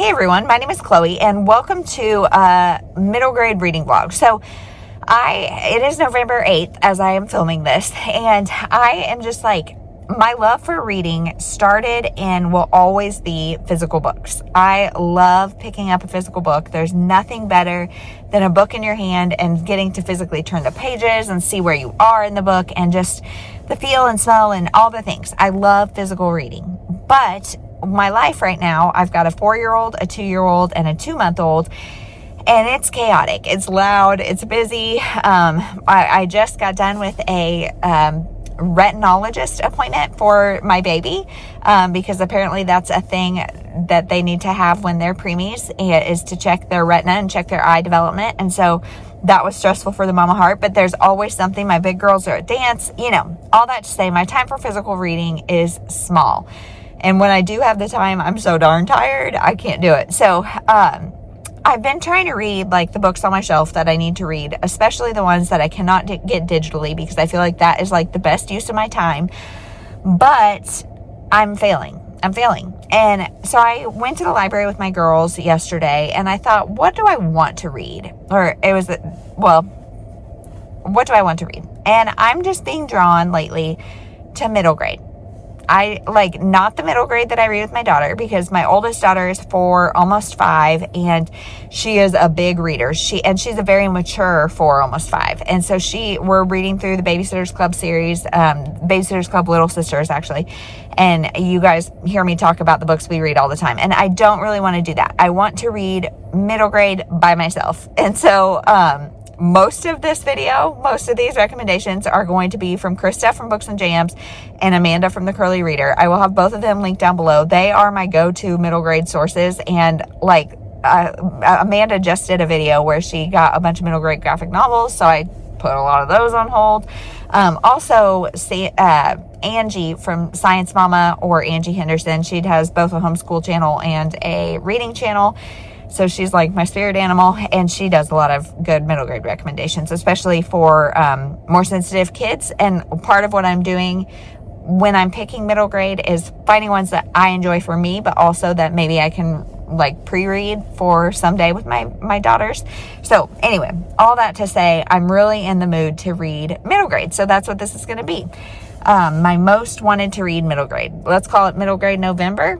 Hey everyone, my name is Chloe and welcome to a middle grade reading vlog. So it is November 8th as I am filming this, and I am just like, my love for reading started and will always be physical books. I love picking up a physical book. There's nothing better than a book in your hand and getting to physically turn the pages and see where you are in the book and just the feel and smell and all the things. I love physical reading, but my life right now, I've got a 4-year-old, a 2-year-old, and a 2-month-old, and it's chaotic. It's loud. It's busy. I just got done with a retinologist appointment for my baby because apparently that's a thing that they need to have when they're preemies, is to check their retina and check their eye development. And so that was stressful for the mama heart, but there's always something. My big girls are at dance, all that to say my time for physical reading is small. And when I do have the time, I'm so darn tired, I can't do it. So I've been trying to read like the books on my shelf that I need to read, especially the ones that I cannot get digitally, because I feel like that is like the best use of my time. But I'm failing. And so I went to the library with my girls yesterday and I thought, what do I want to read? What do I want to read? And I'm just being drawn lately to middle grade. I like not the middle grade that I read with my daughter, because my oldest daughter is 4, almost 5, and she is a big reader. She's a very mature 4, almost 5. And so we're reading through the Babysitters Club series, Babysitters Club Little Sisters, actually. And you guys hear me talk about the books we read all the time. And I don't really want to do that. I want to read middle grade by myself. And so, most of these recommendations are going to be from Krista from Books and Jams and Amanda from The Curly Reader. I will have both of them linked down below. They are my go-to middle grade sources. And Amanda just did a video where she got a bunch of middle grade graphic novels, so I put a lot of those on hold. Also, Angie from Science Mama, or Angie Henderson, she has both a homeschool channel and a reading channel. So she's like my spirit animal, and she does a lot of good middle grade recommendations, especially for more sensitive kids. And part of what I'm doing when I'm picking middle grade is finding ones that I enjoy for me, but also that maybe I can like pre-read for someday with my daughters. So anyway, all that to say, I'm really in the mood to read middle grade. So that's what this is going to be. My most wanted to read middle grade. Let's call it middle grade November.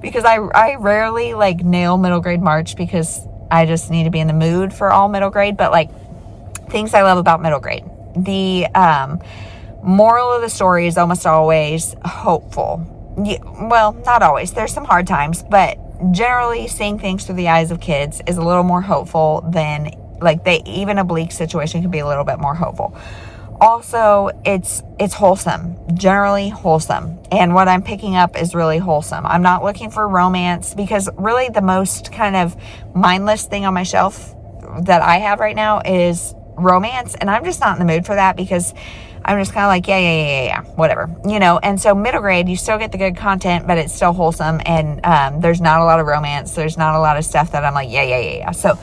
Because I rarely like nail middle grade March, because I just need to be in the mood for all middle grade. But like, things I love about middle grade. The moral of the story is almost always hopeful. Well, not always. There's some hard times, but generally seeing things through the eyes of kids is a little more hopeful than even a bleak situation can be a little bit more hopeful. Also, it's wholesome, generally wholesome. And what I'm picking up is really wholesome. I'm not looking for romance, because really the most kind of mindless thing on my shelf that I have right now is romance. And I'm just not in the mood for that, because I'm just kind of like, yeah, whatever, And so middle grade, you still get the good content, but it's still wholesome. And there's not a lot of romance. There's not a lot of stuff that I'm like, yeah. So,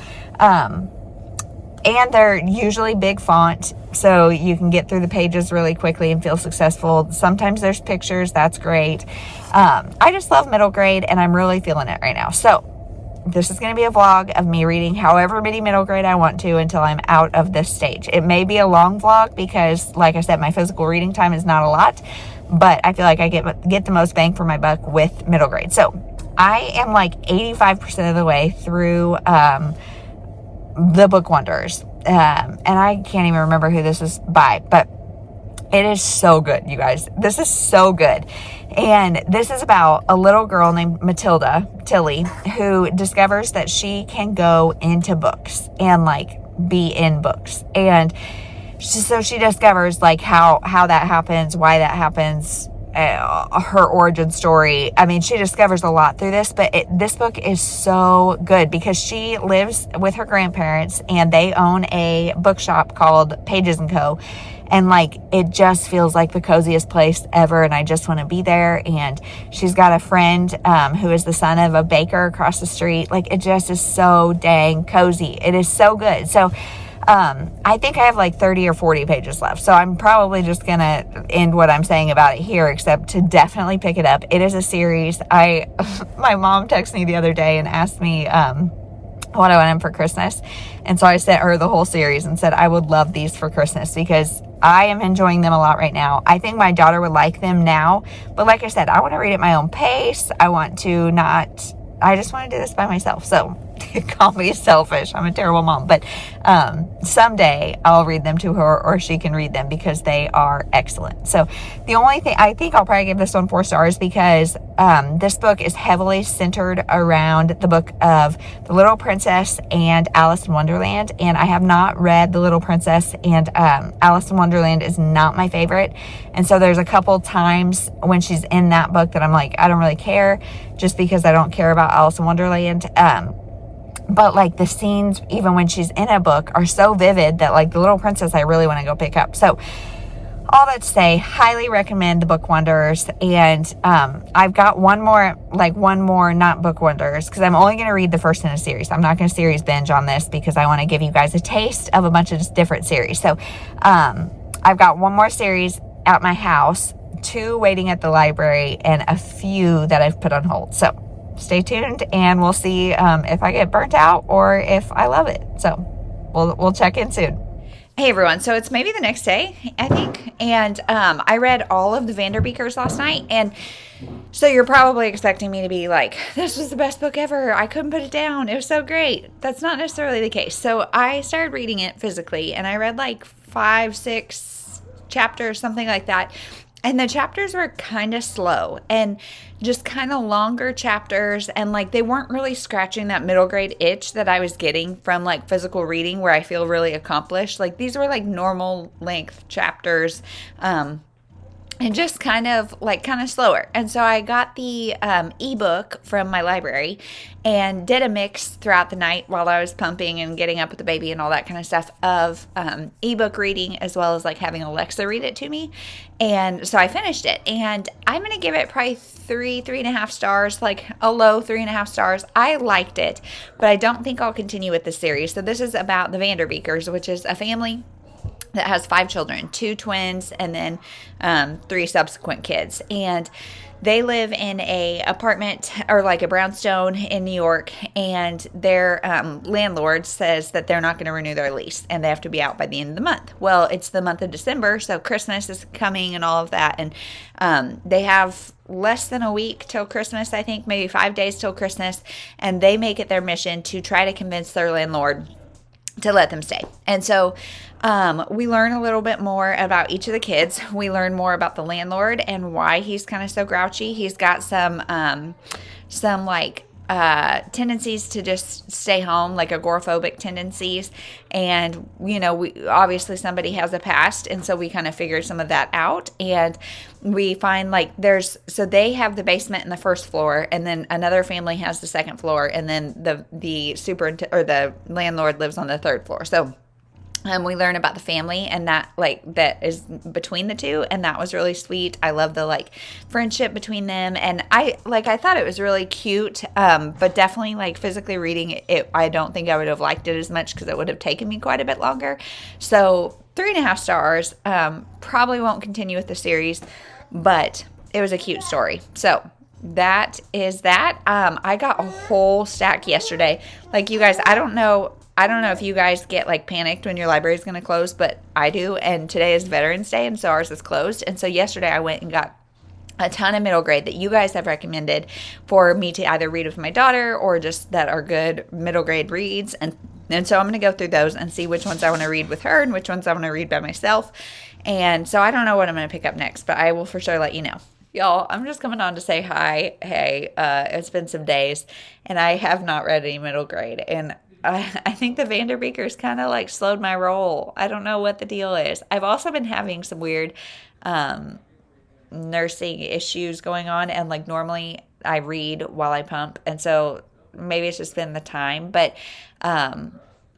and they're usually big font, so you can get through the pages really quickly and feel successful. Sometimes there's pictures. That's great. I just love middle grade, and I'm really feeling it right now. So this is going to be a vlog of me reading however many middle grade I want to until I'm out of this stage. It may be a long vlog because, like I said, my physical reading time is not a lot, but I feel like I get the most bang for my buck with middle grade. So I am like 85% of the way through the Bookwanderers, and I can't even remember who this is by, but it is so good, you guys. This is so good. And this is about a little girl named Tilly, who discovers that she can go into books and like be in books. And so she discovers like how that happens, why that happens, her origin story. I mean, she discovers a lot through this, but this book is so good because she lives with her grandparents and they own a bookshop called Pages & Co. And like, it just feels like the coziest place ever. And I just want to be there. And she's got a friend who is the son of a baker across the street. Like, it just is so dang cozy. It is so good. So I think I have like 30 or 40 pages left. So I'm probably just going to end what I'm saying about it here, except to definitely pick it up. It is a series. My mom texted me the other day and asked me, what I wanted for Christmas. And so I sent her the whole series and said, I would love these for Christmas because I am enjoying them a lot right now. I think my daughter would like them now. But like I said, I want to read at my own pace. I just want to do this by myself. So call me selfish. I'm a terrible mom. But someday I'll read them to her or she can read them because they are excellent. So the only thing, I think I'll probably give this one 4 stars because this book is heavily centered around the book of The Little Princess and Alice in Wonderland. And I have not read The Little Princess, and Alice in Wonderland is not my favorite. And so there's a couple times when she's in that book that I'm like, I don't really care, just because I don't care about Alice in Wonderland. But like the scenes, even when she's in a book, are so vivid that like The Little Princess, I really want to go pick up. So all that to say, highly recommend the Bookwanderers. And I've got one more, not Bookwanderers, because I'm only going to read the first in a series. I'm not going to series binge on this because I want to give you guys a taste of a bunch of different series. So I've got one more series at my house, 2 waiting at the library, and a few that I've put on hold. So stay tuned and we'll see if I get burnt out or if I love it. So we'll check in soon. Hey everyone, so it's maybe the next day, I think, and I read all of the Vanderbeekers last night, and so you're probably expecting me to be like, this was the best book ever, I couldn't put it down, it was so great. That's not necessarily the case. So I started reading it physically, and I read like 5, 6 chapters, something like that. And the chapters were kind of slow and just kind of longer chapters. And like they weren't really scratching that middle grade itch that I was getting from like physical reading where I feel really accomplished. Like these were like normal length chapters. And just kind of slower. And so I got the ebook from my library and did a mix throughout the night while I was pumping and getting up with the baby and all that kind of stuff of ebook reading, as well as like having Alexa read it to me. And so I finished it, and I'm going to give it probably 3.5 stars, like a low 3.5 stars. I liked it, but I don't think I'll continue with the series. So this is about the Vanderbeekers, which is a family that has 5 children, 2 twins, and then 3 subsequent kids. And they live in a apartment or like a brownstone in New York, and their landlord says that they're not going to renew their lease and they have to be out by the end of the month. Well, it's the month of December, so Christmas is coming and all of that. And they have less than a week till Christmas, I think, maybe 5 days till Christmas. And they make it their mission to try to convince their landlord to let them stay. And so we learn a little bit more about each of the kids. We learn more about the landlord and why he's kind of so grouchy. He's got some tendencies to just stay home, like agoraphobic tendencies. And, we obviously somebody has a past. And so we kind of figured some of that out. And we find so they have the basement and the first floor, and then another family has the second floor. And then the landlord lives on the third floor. So we learn about the family and that is between the two, and that was really sweet. I love the friendship between them, and I thought it was really cute. But definitely physically reading it, I don't think I would have liked it as much because it would have taken me quite a bit longer. So 3.5 stars. Probably won't continue with the series, but it was a cute story. So that is that. I got a whole stack yesterday. You guys, I don't know if you guys get panicked when your library is going to close, but I do. And today is Veterans Day, and so ours is closed. And so yesterday I went and got a ton of middle grade that you guys have recommended for me to either read with my daughter or just that are good middle grade reads. And so I'm going to go through those and see which ones I want to read with her and which ones I want to read by myself. And so I don't know what I'm going to pick up next, but I will for sure let you know. Y'all, I'm just coming on to say hi. Hey, it's been some days, and I have not read any middle grade. And I think the Vanderbeekers kind of slowed my roll. I don't know what the deal is. I've also been having some weird nursing issues going on, and normally I read while I pump, and so maybe it's just been the time, but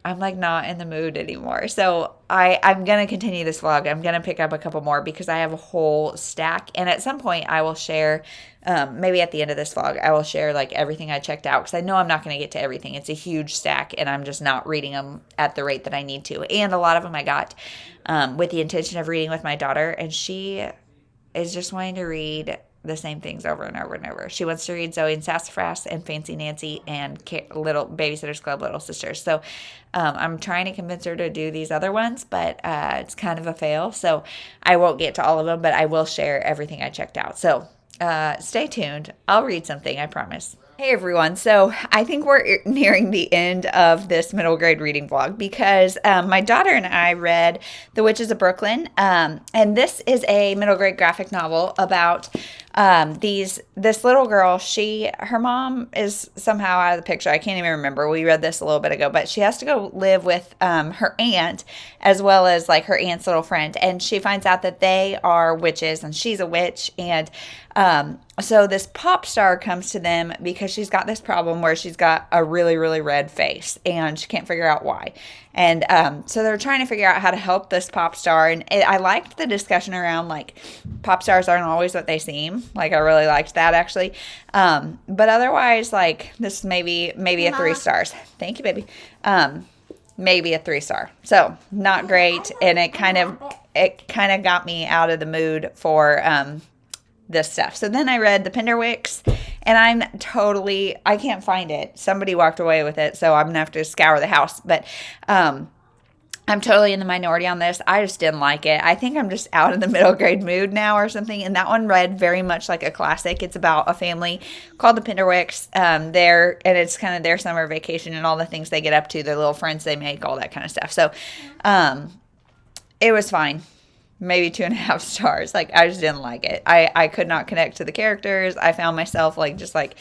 I'm like not in the mood anymore. So I'm going to continue this vlog. I'm going to pick up a couple more because I have a whole stack. And at some point I will share, maybe at the end of this vlog, I will share like everything I checked out because I know I'm not going to get to everything. It's a huge stack and I'm just not reading them at the rate that I need to. And a lot of them I got with the intention of reading with my daughter. And she is just wanting to read the same things over and over and over. She wants to read Zoe and Sassafras and Fancy Nancy and Little Babysitter's Club Little Sisters. So I'm trying to convince her to do these other ones, but it's kind of a fail. So I won't get to all of them, but I will share everything I checked out. So stay tuned. I'll read something, I promise. Hey everyone, so I think we're nearing the end of this middle grade reading vlog because my daughter and I read The Witches of Brooklyn, and this is a middle grade graphic novel about this little girl. Her mom is somehow out of the picture. I can't even remember. We read this a little bit ago, but she has to go live with her aunt as well as like her aunt's little friend, and she finds out that they are witches and she's a witch, and so this pop star comes to them because she's got this problem where she's got a really, really red face and she can't figure out why. And so they're trying to figure out how to help this pop star. And I liked the discussion around like pop stars aren't always what they seem. Like I really liked that actually. But otherwise, like this maybe a 3 stars. Thank you, baby. Maybe a 3 star. So not great. And it kind of got me out of the mood for this stuff. So then I read the Penderwicks, and I can't find it. Somebody walked away with it, so I'm gonna have to scour the house. But I'm totally in the minority on this. I just didn't like it. I think I'm just out of the middle grade mood now or something. And that one read very much like a classic. It's about a family called the Penderwicks. And it's kind of their summer vacation and all the things they get up to, their little friends they make, all that kind of stuff. So it was fine. Maybe 2.5 stars. Like I just didn't like it. I could not connect to the characters. I found myself like just like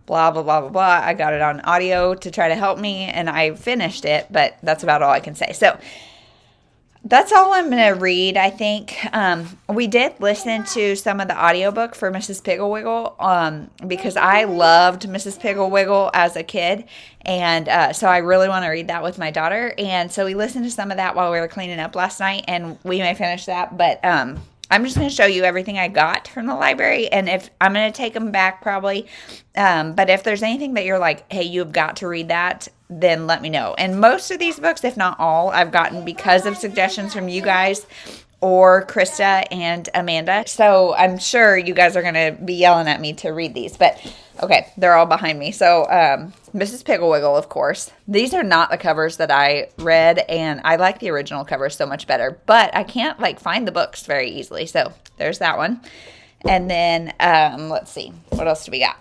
blah blah blah blah blah. I got it on audio to try to help me, and I finished it, but that's about all I can say. So that's all I'm going to read, I think. We did listen to some of the audiobook for Mrs. Pigglewiggle because I loved Mrs. Pigglewiggle as a kid. And so I really want to read that with my daughter. And so we listened to some of that while we were cleaning up last night, and we may finish that. But I'm just going to show you everything I got from the library. And if I'm going to take them back probably. But if there's anything that you're like, hey, you've got to read that, then let me know. And most of these books, if not all, I've gotten because of suggestions from you guys or Krista and Amanda. So I'm sure you guys are going to be yelling at me to read these. But okay, they're all behind me. So Mrs. Pigglewiggle, of course. These are not the covers that I read, and I like the original covers so much better. But I can't like find the books very easily. So there's that one. And then let's see. What else do we got?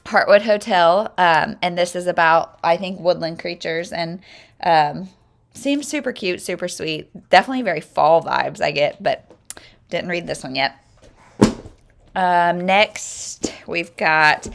Heartwood Hotel, and this is about, I think, woodland creatures, and seems super cute, super sweet. Definitely very fall vibes I get, but didn't read this one yet. Next, we've got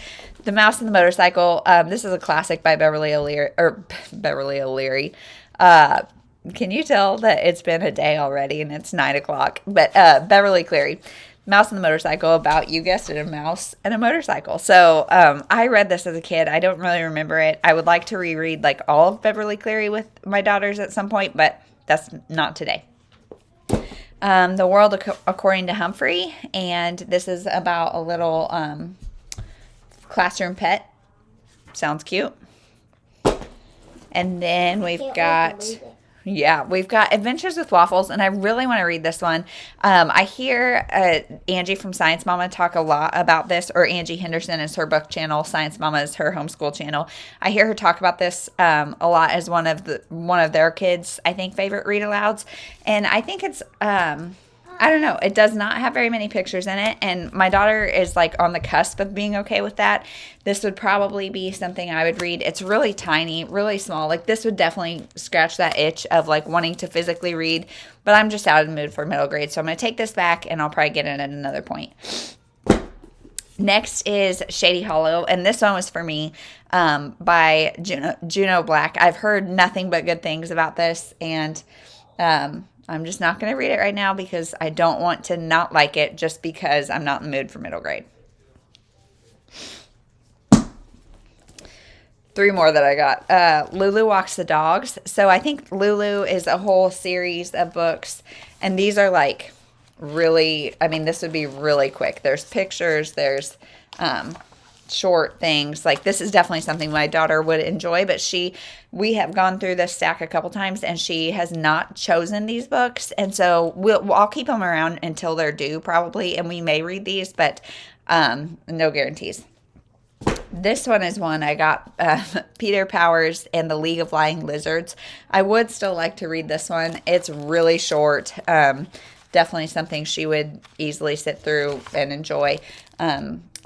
The Mouse and the Motorcycle. This is a classic by Beverly O'Leary. Can you tell that it's been a day already and it's 9 o'clock? But Beverly Cleary. Mouse and the Motorcycle, about, you guessed it, a mouse and a motorcycle. So I read this as a kid. I don't really remember it. I would like to reread like all of Beverly Cleary with my daughters at some point, but that's not today. The World According to Humphrey, and this is about a little classroom pet. Sounds cute. And then we've got Adventures with Waffles, and I really want to read this one. I hear Angie from Science Mama talk a lot about this, or Angie Henderson is her book channel. Science Mama is her homeschool channel. I hear her talk about this a lot as one of their kids, I think, favorite read alouds, and I think it's I don't know. It does not have very many pictures in it, and my daughter is like on the cusp of being okay with that. This would probably be something I would read. It's really tiny, really small. Like this would definitely scratch that itch of like wanting to physically read, but I'm just out of the mood for middle grade, so I'm going to take this back, and I'll probably get it at another point. Next is Shady Hollow, and this one was for me by Juno Black. I've heard nothing but good things about this, and I'm just not going to read it right now because I don't want to not like it just because I'm not in the mood for middle grade. three more that I got. Lulu Walks the Dogs. So I think Lulu is a whole series of books, and these are like really, I mean, this would be really quick. There's pictures, there's short things. Like, this is definitely something my daughter would enjoy, but we have gone through this stack a couple times, and she has not chosen these books, and so I'll keep them around until they're due probably, and we may read these, but no guarantees. This one is one I got, Peter Powers and the League of Flying Lizards. I would still like to read this one. It's really short. Definitely something she would easily sit through and enjoy.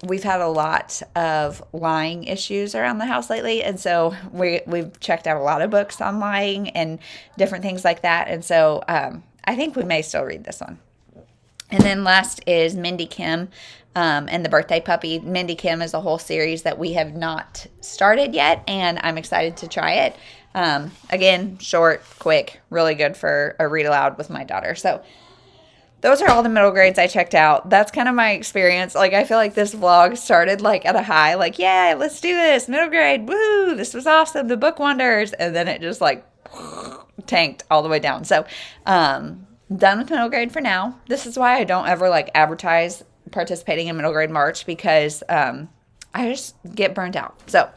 We've had a lot of lying issues around the house lately, and so we've checked out a lot of books on lying and different things like that, and so I think we may still read this one. And then last is Mindy Kim and the Birthday Puppy. Mindy Kim is a whole series that we have not started yet, and I'm excited to try it. Again, short, quick, really good for a read aloud with my daughter. So those are all the middle grades I checked out. That's kind of my experience. Like, I feel like this vlog started like at a high, like, yeah, let's do this, middle grade, woo, this was awesome, the Bookwanderers, and then it just like tanked all the way down. So, done with middle grade for now. This is why I don't ever like advertise participating in middle grade March, because I just get burnt out. So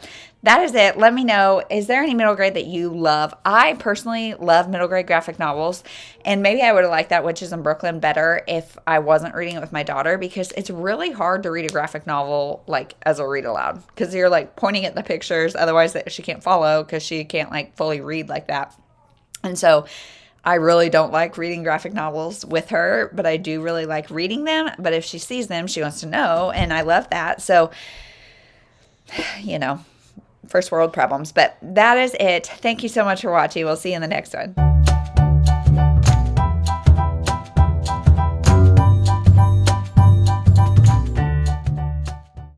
that is it. Let me know, is there any middle grade that you love? I personally love middle grade graphic novels, and maybe I would have liked that Witches in Brooklyn better if I wasn't reading it with my daughter, because it's really hard to read a graphic novel like as a read aloud, because you're like pointing at the pictures, otherwise that she can't follow because she can't like fully read like that. And so I really don't like reading graphic novels with her, but I do really like reading them. But if she sees them, she wants to know, and I love that. So, you know, first world problems. But that is it. Thank you so much for watching. We'll see you in the next one.